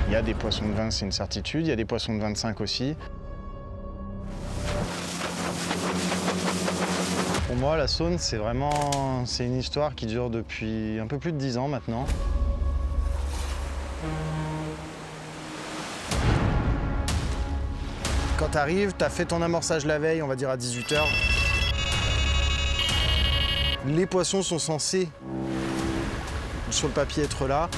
Il y a des poissons de 20, c'est une certitude, il y a des poissons de 25 aussi. Pour moi, la Saône, c'est une histoire qui dure depuis un peu plus de 10 ans maintenant. Quand tu arrives, tu as fait ton amorçage la veille, on va dire à 18 h. Les poissons sont censés, sur le papier, être là.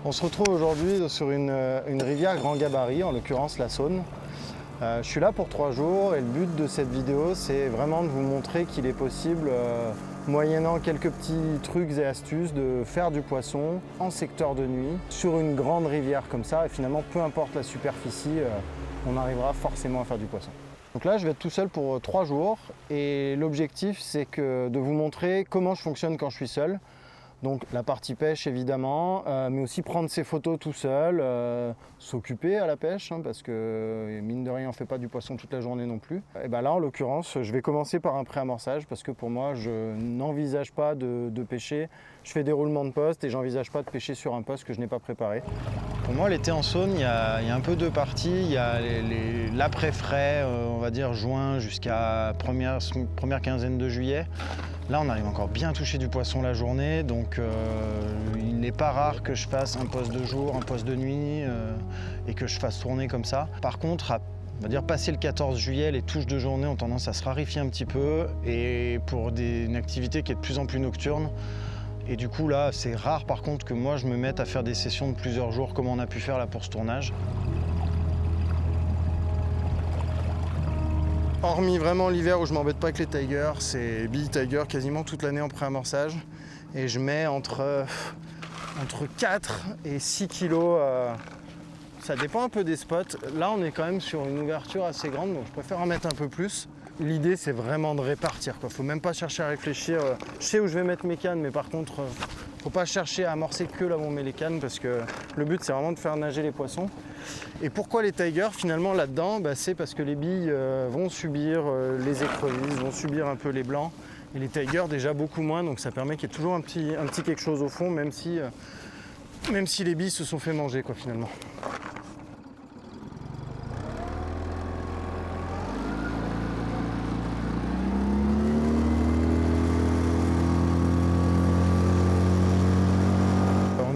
On se retrouve aujourd'hui sur une rivière grand gabarit, en l'occurrence la Saône. Je suis là pour 3 jours et le but de cette vidéo, c'est vraiment de vous montrer qu'il est possible, moyennant quelques petits trucs et astuces, de faire du poisson en secteur de nuit, sur une grande rivière comme ça. Et finalement, peu importe la superficie, on arrivera forcément à faire du poisson. Donc là, je vais être tout seul pour 3 jours et l'objectif, c'est de vous montrer comment je fonctionne quand je suis seul. Donc la partie pêche évidemment, mais aussi prendre ses photos tout seul, s'occuper à la pêche, hein, parce que mine de rien on ne fait pas du poisson toute la journée non plus. Et ben là en l'occurrence, je vais commencer par un pré-amorçage parce que pour moi je n'envisage pas de pêcher. Je fais des roulements de poste et j'envisage pas de pêcher sur un poste que je n'ai pas préparé. Pour moi l'été en Saône, il y a un peu deux parties. Il y a l'après-frais, on va dire juin jusqu'à première quinzaine de juillet. Là, on arrive encore bien à toucher du poisson la journée, donc il n'est pas rare que je fasse un poste de jour, un poste de nuit et que je fasse tourner comme ça. Par contre, on va dire passer le 14 juillet, les touches de journée ont tendance à se raréfier un petit peu et pour une activité qui est de plus en plus nocturne. Et du coup, là, c'est rare par contre que moi je me mette à faire des sessions de plusieurs jours comme on a pu faire là pour ce tournage. Hormis vraiment l'hiver où je m'embête pas avec les tigers, c'est Billy Tiger quasiment toute l'année en pré-amorçage. Et je mets entre 4 et 6 kilos, ça dépend un peu des spots. Là on est quand même sur une ouverture assez grande, donc je préfère en mettre un peu plus. L'idée c'est vraiment de répartir, quoi. Faut même pas chercher à réfléchir. Je sais où je vais mettre mes cannes, mais par contre, faut pas chercher à amorcer que là où on met les cannes parce que le but c'est vraiment de faire nager les poissons. Et pourquoi les tigers finalement là-dedans, c'est parce que les billes vont subir les écrevisses, vont subir un peu les blancs. Et les tigers déjà beaucoup moins, donc ça permet qu'il y ait toujours un petit quelque chose au fond, même si les billes se sont fait manger quoi finalement.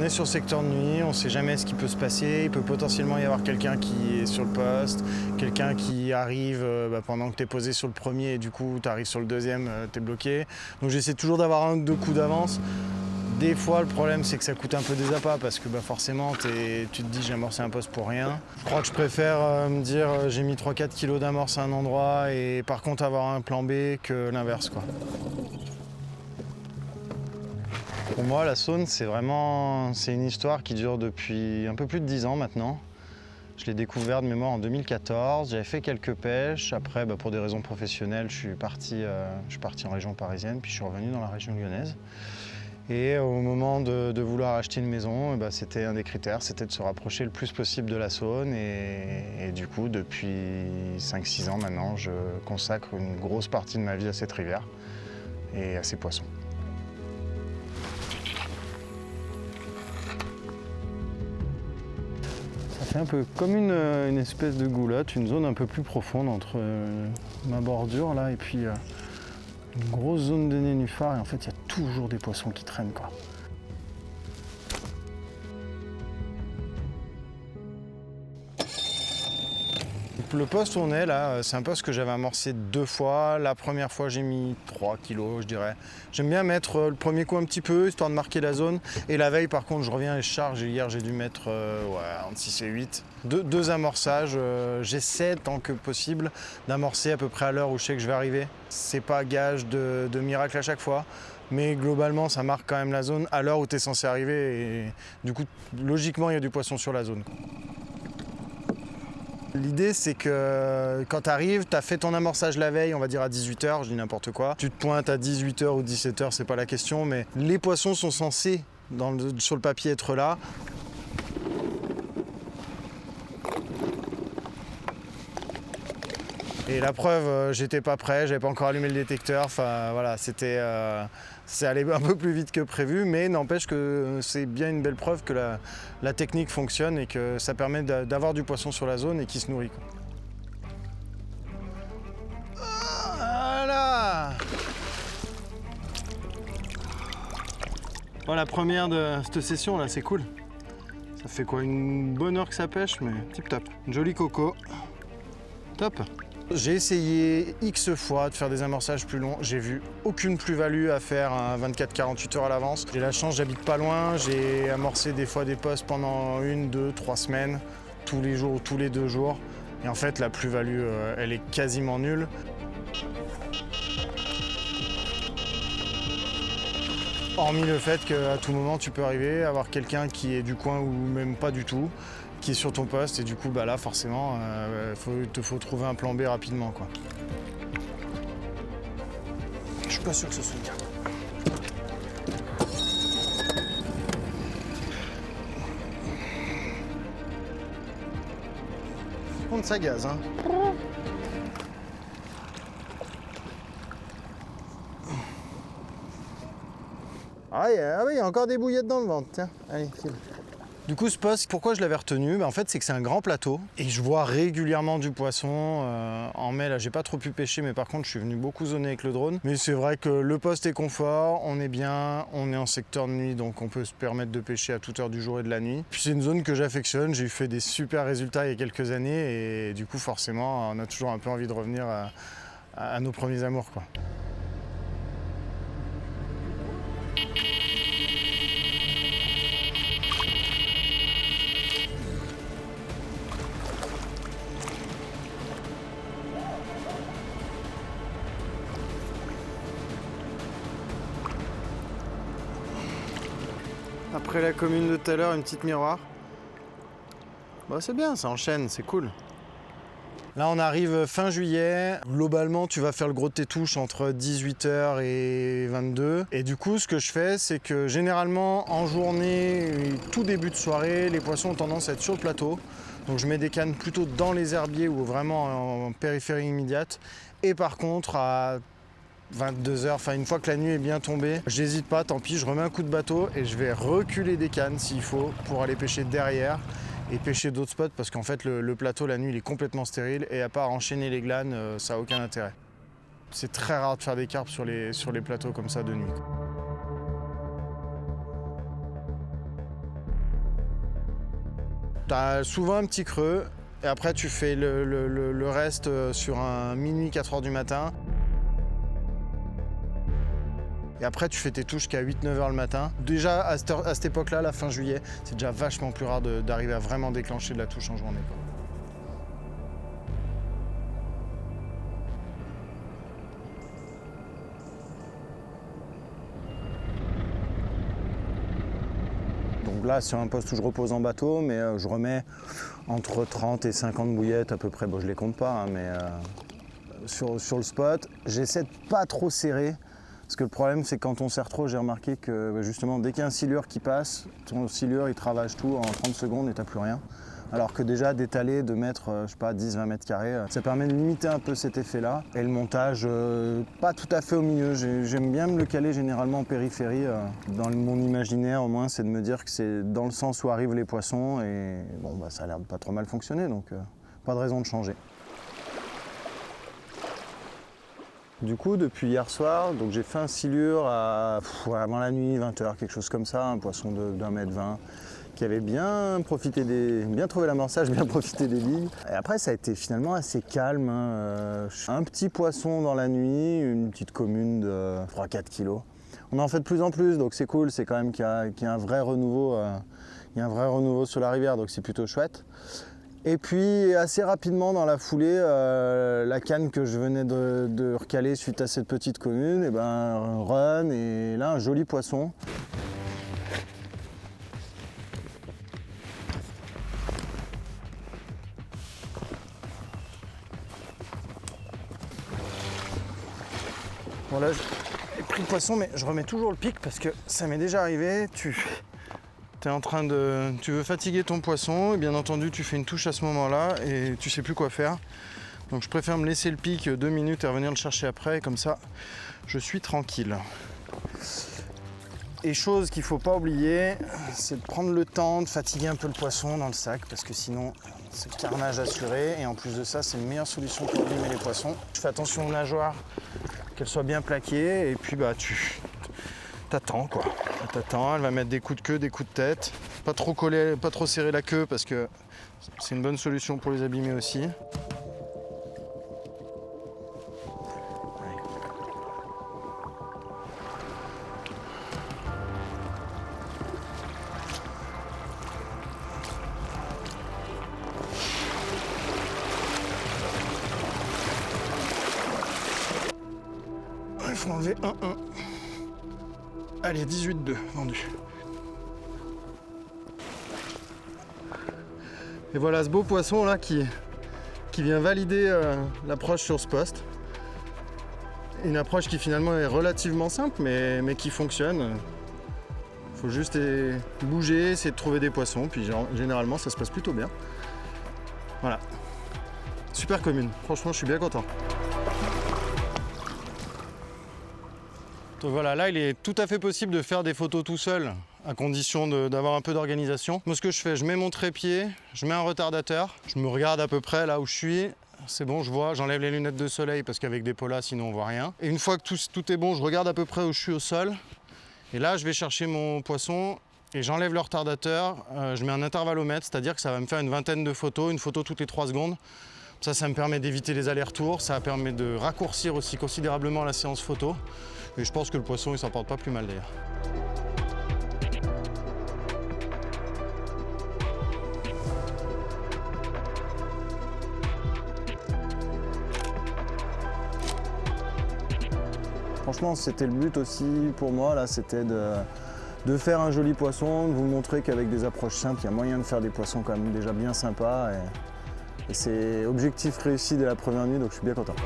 Sur secteur de nuit, on ne sait jamais ce qui peut se passer. Il peut potentiellement y avoir quelqu'un qui est sur le poste, quelqu'un qui arrive pendant que tu es posé sur le premier et du coup tu arrives sur le deuxième, tu es bloqué. Donc j'essaie toujours d'avoir 1 ou 2 coups d'avance. Des fois le problème c'est que ça coûte un peu des appâts parce que forcément tu te dis j'ai amorcé un poste pour rien. Je crois que je préfère me dire j'ai mis 3-4 kilos d'amorce à un endroit et par contre avoir un plan B que l'inverse quoi. Pour moi, la Saône, c'est une histoire qui dure depuis un peu plus de 10 ans maintenant. Je l'ai découvert de mémoire en 2014. J'avais fait quelques pêches. Après, pour des raisons professionnelles, je suis parti en région parisienne, puis je suis revenu dans la région lyonnaise. Et au moment de vouloir acheter une maison, c'était un des critères, c'était de se rapprocher le plus possible de la Saône. Et du coup, depuis 5-6 ans maintenant, je consacre une grosse partie de ma vie à cette rivière et à ces poissons. C'est un peu comme une espèce de goulotte, une zone un peu plus profonde entre ma bordure là et puis une grosse zone de nénuphars et en fait il y a toujours des poissons qui traînent quoi. Le poste où on est là, c'est un poste que j'avais amorcé 2 fois. La première fois j'ai mis 3 kilos je dirais. J'aime bien mettre le premier coup un petit peu, histoire de marquer la zone. Et la veille par contre je reviens et je charge. Et hier j'ai dû mettre entre 6 et 8. Deux amorçages, j'essaie tant que possible d'amorcer à peu près à l'heure où je sais que je vais arriver. C'est pas gage de miracle à chaque fois. Mais globalement ça marque quand même la zone à l'heure où tu es censé arriver. Et du coup logiquement il y a du poisson sur la zone. L'idée, c'est que quand tu arrives, tu as fait ton amorçage la veille, on va dire à 18h, je dis n'importe quoi. Tu te pointes à 18h ou 17h, c'est pas la question, mais les poissons sont censés, sur le papier, être là. Et la preuve, j'étais pas prêt, j'avais pas encore allumé le détecteur, enfin voilà, c'est allé un peu plus vite que prévu, mais n'empêche que c'est bien une belle preuve que la technique fonctionne et que ça permet d'avoir du poisson sur la zone et qui se nourrit, quoi. Voilà. Bon, la première de cette session là, c'est cool. Ça fait quoi, une bonne heure que ça pêche, mais tip top. Joli coco, top. J'ai essayé X fois de faire des amorçages plus longs. J'ai vu aucune plus-value à faire un 24-48 heures à l'avance. J'ai la chance, j'habite pas loin. J'ai amorcé des fois des postes pendant 1, 2, 3 semaines, tous les jours ou tous les 2 jours. Et en fait, la plus-value, elle est quasiment nulle. Hormis le fait qu'à tout moment, tu peux arriver à avoir quelqu'un qui est du coin ou même pas du tout, qui est sur ton poste, et du coup, bah là, forcément, il faut trouver un plan B rapidement, quoi. Je suis pas sûr que ce soit le cas. Par contre, ça gaze, hein. Ah oui, il y a encore des bouillettes dans le ventre, tiens, allez, file. Du coup, ce poste, pourquoi je l'avais retenu? En fait, c'est que c'est un grand plateau et je vois régulièrement du poisson. En mai, là, j'ai pas trop pu pêcher, mais par contre, je suis venu beaucoup zoner avec le drone. Mais c'est vrai que le poste est confort, on est bien, on est en secteur de nuit, donc on peut se permettre de pêcher à toute heure du jour et de la nuit. Puis c'est une zone que j'affectionne, j'ai fait des super résultats il y a quelques années et du coup, forcément, on a toujours un peu envie de revenir à nos premiers amours, quoi. Après la commune de tout à l'heure, une petite miroir. Bah c'est bien, ça enchaîne, c'est cool. Là on arrive fin juillet. Globalement tu vas faire le gros de tes touches entre 18h et 22. Et du coup ce que je fais c'est que généralement en journée, tout début de soirée, les poissons ont tendance à être sur le plateau. Donc je mets des cannes plutôt dans les herbiers ou vraiment en périphérie immédiate. Et par contre à 22h, enfin une fois que la nuit est bien tombée, j'hésite pas, tant pis, je remets un coup de bateau et je vais reculer des cannes s'il faut pour aller pêcher derrière et pêcher d'autres spots parce qu'en fait le plateau la nuit il est complètement stérile et à part enchaîner les glanes, ça n'a aucun intérêt. C'est très rare de faire des carpes sur les plateaux comme ça de nuit. T'as souvent un petit creux et après tu fais le reste sur un minuit 4h du matin. Et après, tu fais tes touches qu'à 8-9h le matin. Déjà, à cette époque-là, la fin juillet, c'est déjà vachement plus rare d'arriver à vraiment déclencher de la touche en journée, quoi. Donc là, sur un poste où je repose en bateau, mais je remets entre 30 et 50 bouillettes à peu près. Bon, je les compte pas, hein, mais sur le spot, j'essaie de pas trop serrer. Parce que le problème, c'est que quand on serre trop, j'ai remarqué que justement, dès qu'il y a un silure qui passe, ton silure, il te ravage tout en 30 secondes et t'as plus rien. Alors que déjà, d'étaler, de mettre, je sais pas, 10-20 mètres carrés, ça permet de limiter un peu cet effet-là. Et le montage, pas tout à fait au milieu. J'aime bien me le caler généralement en périphérie. Dans mon imaginaire, au moins, c'est de me dire que c'est dans le sens où arrivent les poissons. Et bon, bah, ça a l'air de pas trop mal fonctionner, donc pas de raison de changer. Du coup, depuis hier soir, donc j'ai fait un silure avant la nuit, 20h, quelque chose comme ça, un poisson d'1,20 m qui avait bien trouvé l'amorçage, bien profité des lignes. Et après, ça a été finalement assez calme, hein. Un petit poisson dans la nuit, une petite commune de 3-4 kilos. On en fait de plus en plus, donc c'est cool, c'est quand même qu'il y a un vrai renouveau, sur la rivière, donc c'est plutôt chouette. Et puis assez rapidement dans la foulée, la canne que je venais de recaler suite à cette petite commune, et ben run, et là un joli poisson. Bon là j'ai pris le poisson mais je remets toujours le pic parce que ça m'est déjà arrivé. Tu veux fatiguer ton poisson et bien entendu tu fais une touche à ce moment-là et tu sais plus quoi faire. Donc je préfère me laisser le pic 2 minutes et revenir le chercher après, comme ça je suis tranquille. Et chose qu'il ne faut pas oublier, c'est de prendre le temps de fatiguer un peu le poisson dans le sac parce que sinon c'est le carnage assuré et en plus de ça c'est une meilleure solution pour abîmer les poissons. Je fais attention aux nageoires, qu'elles soient bien plaquées et puis bah tu t'attends quoi. T'attends, elle va mettre des coups de queue, des coups de tête. Pas trop coller, pas trop serrer la queue parce que c'est une bonne solution pour les abîmer aussi. Il faut enlever 1-1. Allez, 18-2, vendu. Et voilà ce beau poisson là qui vient valider l'approche sur ce poste. Une approche qui finalement est relativement simple mais qui fonctionne. Il faut juste bouger, essayer de trouver des poissons, puis généralement ça se passe plutôt bien. Voilà. Super commune, franchement je suis bien content. Donc voilà, là il est tout à fait possible de faire des photos tout seul, à condition d'avoir un peu d'organisation. Moi ce que je fais, je mets mon trépied, je mets un retardateur, je me regarde à peu près là où je suis, c'est bon, je vois, j'enlève les lunettes de soleil parce qu'avec des polas sinon on voit rien. Et une fois que tout est bon, je regarde à peu près où je suis au sol, et là je vais chercher mon poisson et j'enlève le retardateur, je mets un intervallomètre, c'est-à-dire que ça va me faire une vingtaine de photos, une photo toutes les 3 secondes. Ça me permet d'éviter les allers-retours, ça permet de raccourcir aussi considérablement la séance photo. Et je pense que le poisson, il s'en porte pas plus mal d'ailleurs. Franchement, c'était le but aussi pour moi, là, c'était de faire un joli poisson, de vous montrer qu'avec des approches simples, il y a moyen de faire des poissons quand même déjà bien sympas. Et c'est objectif réussi dès la première nuit, donc je suis bien content.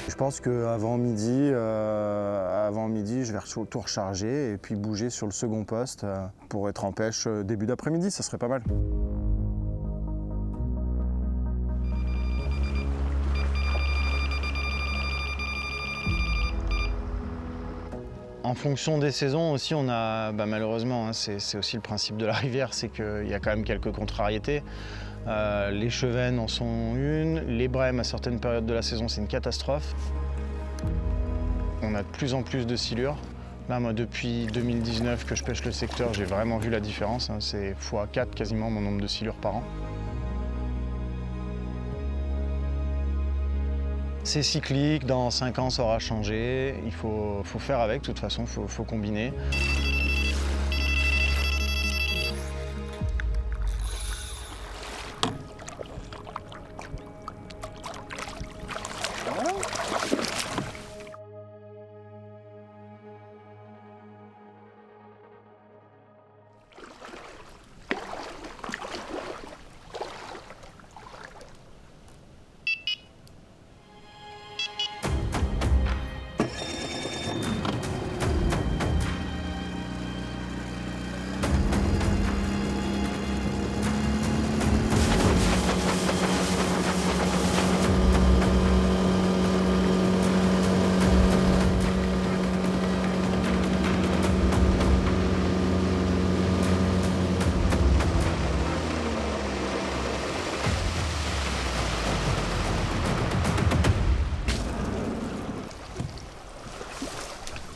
Je pense qu'avant midi, je vais tout recharger et puis bouger sur le second poste pour être en pêche début d'après-midi, ça serait pas mal. En fonction des saisons aussi, on a malheureusement, hein, c'est aussi le principe de la rivière, c'est qu'il y a quand même quelques contrariétés. Les chevennes en sont une, les brèmes à certaines périodes de la saison c'est une catastrophe. On a de plus en plus de silures. Là moi depuis 2019 que je pêche le secteur, j'ai vraiment vu la différence, hein. C'est x4 quasiment mon nombre de silures par an. C'est cyclique, dans 5 ans ça aura changé, il faut faire avec, de toute façon, il faut combiner.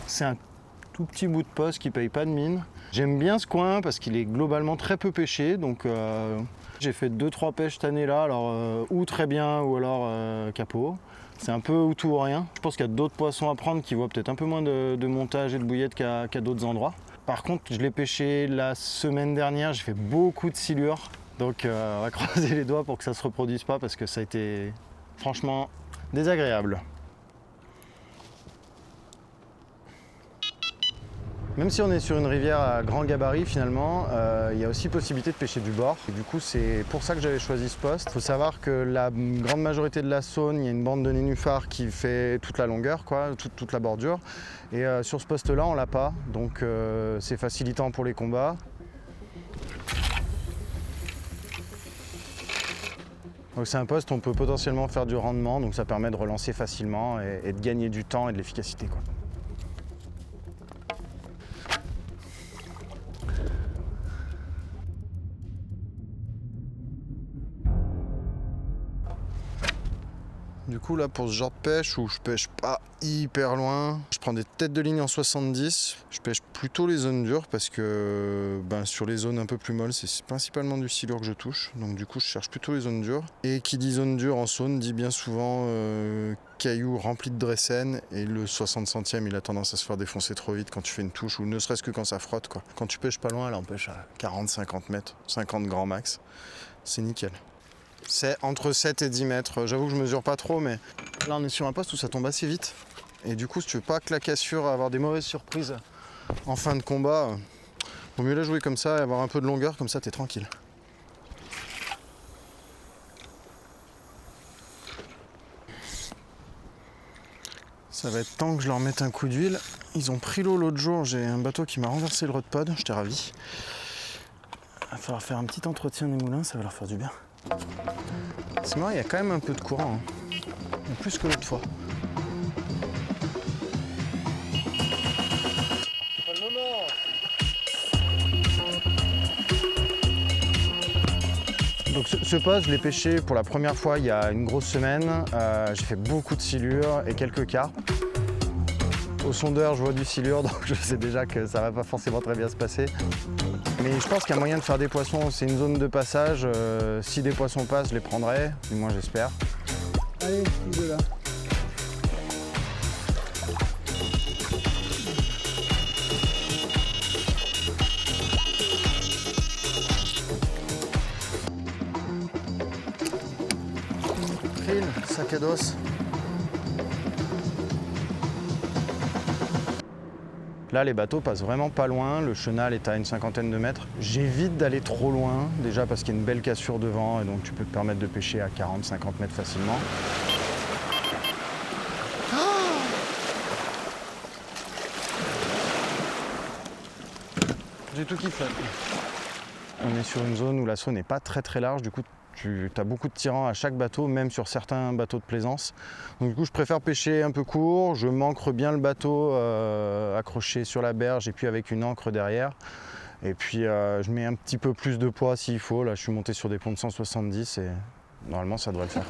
C'est un tout petit bout de poste qui ne paye pas de mine. J'aime bien ce coin parce qu'il est globalement très peu pêché. Donc j'ai fait 2-3 pêches cette année-là, alors ou très bien ou alors capot. C'est un peu ou tout ou rien. Je pense qu'il y a d'autres poissons à prendre qui voient peut-être un peu moins de montage et de bouillettes qu'à d'autres endroits. Par contre, je l'ai pêché la semaine dernière, j'ai fait beaucoup de silures. Donc on va croiser les doigts pour que ça ne se reproduise pas parce que ça a été franchement désagréable. Même si on est sur une rivière à grand gabarit finalement, il y a aussi possibilité de pêcher du bord. Et du coup c'est pour ça que j'avais choisi ce poste. Il faut savoir que la grande majorité de la Saône, il y a une bande de nénuphars qui fait toute la longueur, quoi, toute la bordure. Et sur ce poste-là, on l'a pas, donc c'est facilitant pour les combats. Donc c'est un poste où on peut potentiellement faire du rendement, donc ça permet de relancer facilement et de gagner du temps et de l'efficacité, quoi. Du coup là pour ce genre de pêche où je pêche pas hyper loin, je prends des têtes de ligne en 70, je pêche plutôt les zones dures parce que sur les zones un peu plus molles c'est principalement du silure que je touche, donc du coup je cherche plutôt les zones dures. Et qui dit zone dure en Saône dit bien souvent cailloux remplis de dressène, et le 60 centième il a tendance à se faire défoncer trop vite quand tu fais une touche, ou ne serait-ce que quand ça frotte, quoi. Quand tu pêches pas loin, là on pêche à 40-50 mètres, 50 grand max, c'est nickel. C'est entre 7 et 10 mètres. J'avoue que je mesure pas trop, mais là on est sur un poste où ça tombe assez vite. Et du coup, si tu veux pas que la cassure, avoir des mauvaises surprises en fin de combat, vaut mieux la jouer comme ça et avoir un peu de longueur, comme ça t'es tranquille. Ça va être temps que je leur mette un coup d'huile. Ils ont pris l'eau l'autre jour, j'ai un bateau qui m'a renversé le rod-pod, j'étais ravi. Il va falloir faire un petit entretien des moulins, ça va leur faire du bien. C'est marrant, il y a quand même un peu de courant, hein. Plus que l'autre fois. C'est pas le moment. Donc ce poste, je l'ai pêché pour la première fois il y a une grosse semaine. J'ai fait beaucoup de silure et quelques carpes. Au sondeur, je vois du silure, donc je sais déjà que ça va pas forcément très bien se passer. Mais je pense qu'il y a moyen de faire des poissons, c'est une zone de passage. Si des poissons passent, je les prendrai, du moins j'espère. Allez, il est là. Krill, sac à dos. Là, les bateaux passent vraiment pas loin, le chenal est à une cinquantaine de mètres. J'évite d'aller trop loin, déjà parce qu'il y a une belle cassure devant et donc tu peux te permettre de pêcher à 40-50 mètres facilement. J'ai tout kiffé. On est sur une zone où la Saône n'est pas très large, du coup tu as beaucoup de tirants à chaque bateau, même sur certains bateaux de plaisance. Donc du coup je préfère pêcher un peu court, je m'ancre bien le bateau accroché sur la berge et puis avec une ancre derrière. Et puis je mets un petit peu plus de poids s'il faut. Là je suis monté sur des ponts de 170 et normalement ça devrait le faire.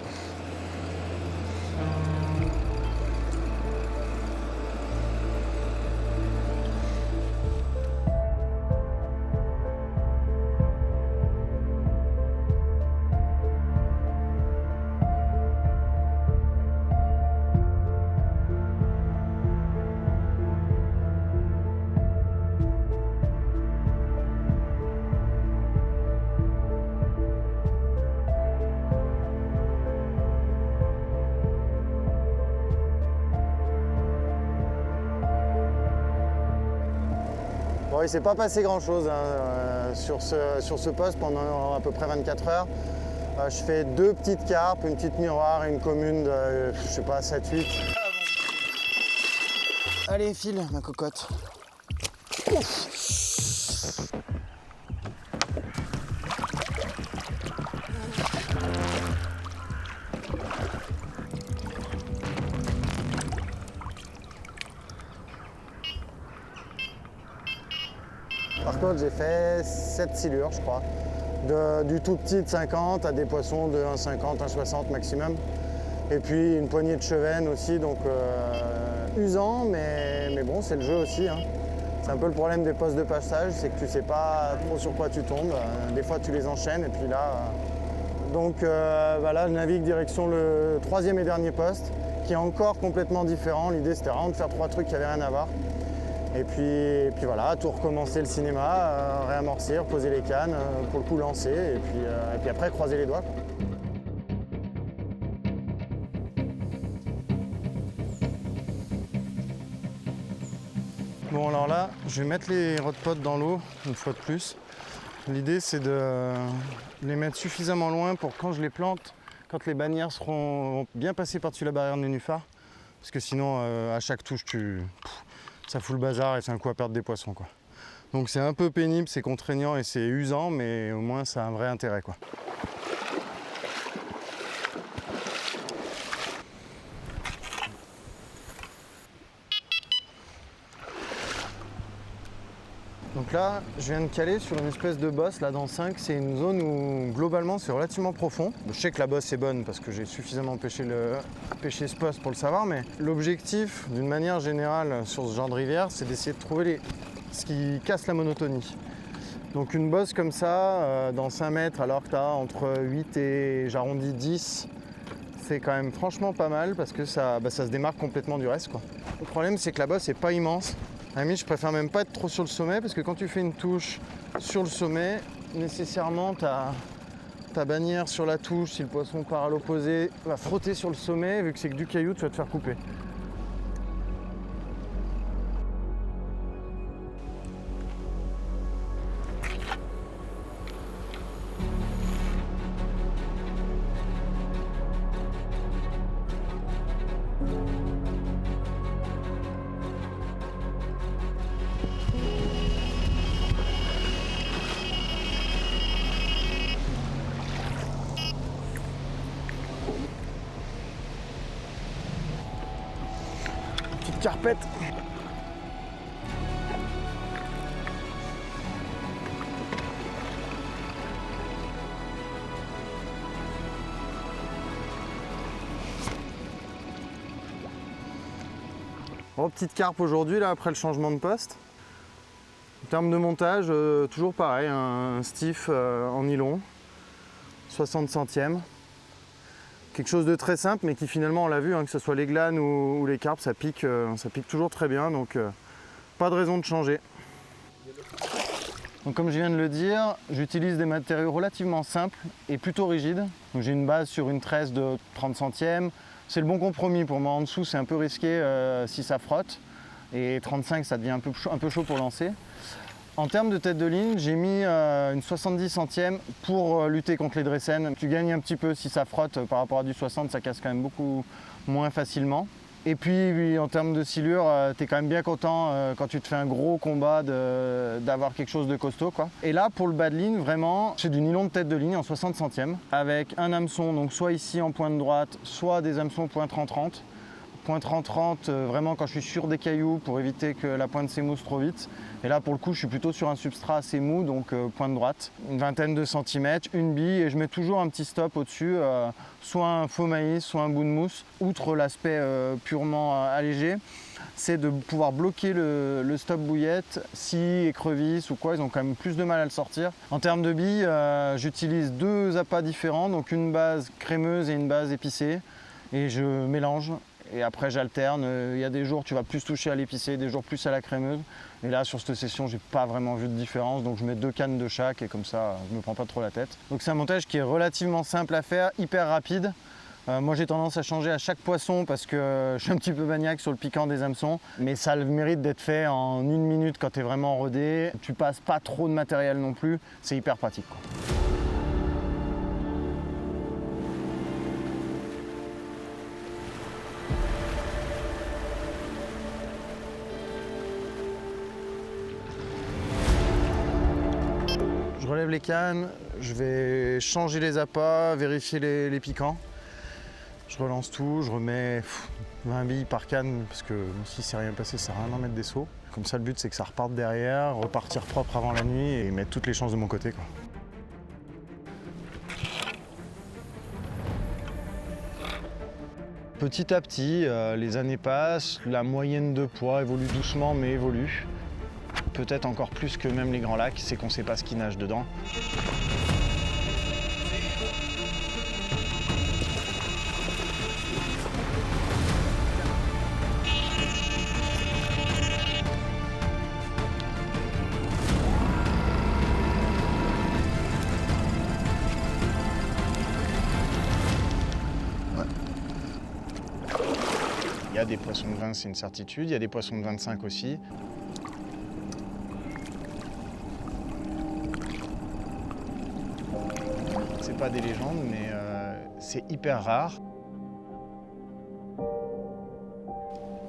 Bon, il ne s'est pas passé grand-chose sur ce poste pendant à peu près 24 heures. Je fais 2 petites carpes, une petite miroir et une commune de, je sais pas, 7-8. Allez, file, ma cocotte. Ouf. Par contre, j'ai fait 7 silures, je crois. Du tout petit de 50 à des poissons de 1,50, 1,60 maximum. Et puis une poignée de chevennes aussi, donc usant, mais bon, c'est le jeu aussi, hein. C'est un peu le problème des postes de passage, c'est que tu sais pas trop sur quoi tu tombes. Des fois, tu les enchaînes, et puis là... Donc voilà, je navigue direction le 3e et dernier poste, qui est encore complètement différent. L'idée, c'était vraiment de faire 3 trucs qui n'avaient rien à voir. Et puis voilà, tout recommencer le cinéma, réamorcer, reposer les cannes, pour le coup lancer, et puis après croiser les doigts, quoi. Bon alors là, je vais mettre les rod pods dans l'eau une fois de plus. L'idée c'est de les mettre suffisamment loin pour quand je les plante, quand les bannières seront bien passées par-dessus la barrière de nénuphar. Parce que sinon à chaque touche ça fout le bazar et c'est un coup à perdre des poissons quoi. Donc c'est un peu pénible, c'est contraignant et c'est usant, mais au moins ça a un vrai intérêt quoi. Donc là, je viens de caler sur une espèce de bosse là dans 5. C'est une zone où globalement c'est relativement profond. Je sais que la bosse est bonne parce que j'ai suffisamment pêché ce poste pour le savoir, mais l'objectif d'une manière générale sur ce genre de rivière, c'est d'essayer de trouver ce qui casse la monotonie. Donc une bosse comme ça, dans 5 mètres, alors que tu as entre 8 et j'arrondis 10, c'est quand même franchement pas mal parce que ça se démarque complètement du reste quoi. Le problème c'est que la bosse n'est pas immense. À la limite, je préfère même pas être trop sur le sommet parce que quand tu fais une touche sur le sommet, nécessairement ta bannière sur la touche, si le poisson part à l'opposé, va frotter sur le sommet. Vu que c'est que du caillou, tu vas te faire couper. Petite carpette. Bon, petite carpe aujourd'hui là après le changement de poste. En termes de montage, toujours pareil, un stiff en nylon, 60 centièmes. Quelque chose de très simple mais qui finalement on l'a vu, hein, que ce soit les glanes ou les carpes, ça pique toujours très bien, donc pas de raison de changer. Donc comme je viens de le dire, j'utilise des matériaux relativement simples et plutôt rigides. Donc j'ai une base sur une tresse de 30 centièmes, c'est le bon compromis pour moi. En dessous c'est un peu risqué si ça frotte, et 35 ça devient un peu chaud pour lancer. En termes de tête de ligne, j'ai mis une 70 centièmes pour lutter contre les dressènes. Tu gagnes un petit peu si ça frotte par rapport à du 60, ça casse quand même beaucoup moins facilement. Et puis en termes de silure, tu es quand même bien content quand tu te fais un gros combat d'avoir quelque chose de costaud quoi. Et là pour le bas de ligne, vraiment, c'est du nylon de tête de ligne en 60 centièmes avec un hameçon, donc soit ici en pointe droite, soit des hameçons point 30-30. Point 30-30 vraiment quand je suis sur des cailloux pour éviter que la pointe s'émousse trop vite. Et là pour le coup je suis plutôt sur un substrat assez mou, donc pointe droite. Une vingtaine de centimètres, une bille, et je mets toujours un petit stop au-dessus, soit un faux maïs, soit un bout de mousse. Outre l'aspect purement allégé, c'est de pouvoir bloquer le stop bouillette si écrevisses ou quoi, ils ont quand même plus de mal à le sortir. En termes de billes, j'utilise 2 appâts différents, donc une base crémeuse et une base épicée, et je mélange. Et après j'alterne, il y a des jours tu vas plus toucher à l'épicé, des jours plus à la crémeuse. Et là sur cette session j'ai pas vraiment vu de différence, donc je mets 2 cannes de chaque et comme ça je me prends pas trop la tête. Donc c'est un montage qui est relativement simple à faire, hyper rapide. Moi j'ai tendance à changer à chaque poisson parce que je suis un petit peu maniaque sur le piquant des hameçons. Mais ça a le mérite d'être fait en 1 minute quand tu es vraiment rodé. Tu passes pas trop de matériel non plus, c'est hyper pratique quoi. Je relève les cannes, je vais changer les appâts, vérifier les piquants. Je relance tout, je remets 20 billes par canne parce que si c'est rien passé, ça sert à rien d'en mettre des seaux. Comme ça, le but c'est que ça reparte derrière, repartir propre avant la nuit et mettre toutes les chances de mon côté quoi. Petit à petit, les années passent, la moyenne de poids évolue doucement mais évolue. Peut-être encore plus que même les grands lacs, c'est qu'on ne sait pas ce qui nage dedans. Il y a des poissons de 20, c'est une certitude, il y a des poissons de 25 aussi. pas des légendes, mais c'est hyper rare.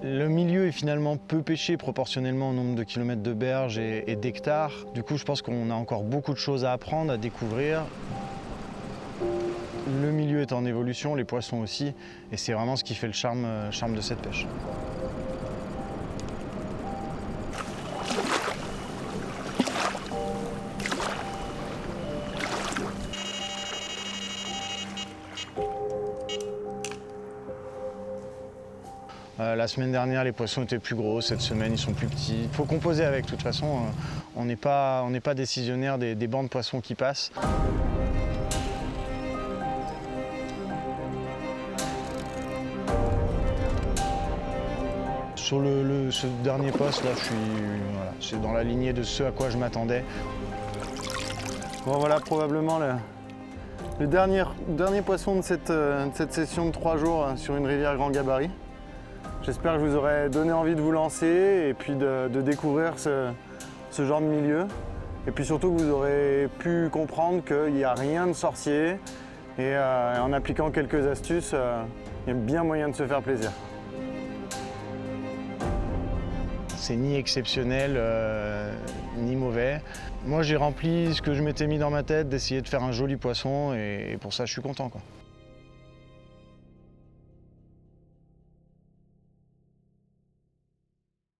Le milieu est finalement peu pêché proportionnellement au nombre de kilomètres de berge et d'hectares. Du coup, je pense qu'on a encore beaucoup de choses à apprendre, à découvrir. Le milieu est en évolution, les poissons aussi, et c'est vraiment ce qui fait le charme de cette pêche. La semaine dernière, les poissons étaient plus gros. Cette semaine, ils sont plus petits. Il faut composer avec. De toute façon, on n'est pas décisionnaire des bancs de poissons qui passent. Sur ce dernier poste, là, c'est dans la lignée de ce à quoi je m'attendais. Bon, voilà probablement le dernier poisson de cette session de 3 jours sur une rivière grand gabarit. J'espère que je vous aurai donné envie de vous lancer et puis de découvrir ce genre de milieu. Et puis surtout que vous aurez pu comprendre qu'il n'y a rien de sorcier et en appliquant quelques astuces, il y a bien moyen de se faire plaisir. C'est ni exceptionnel ni mauvais. Moi j'ai rempli ce que je m'étais mis dans ma tête d'essayer de faire un joli poisson et pour ça je suis content, quoi.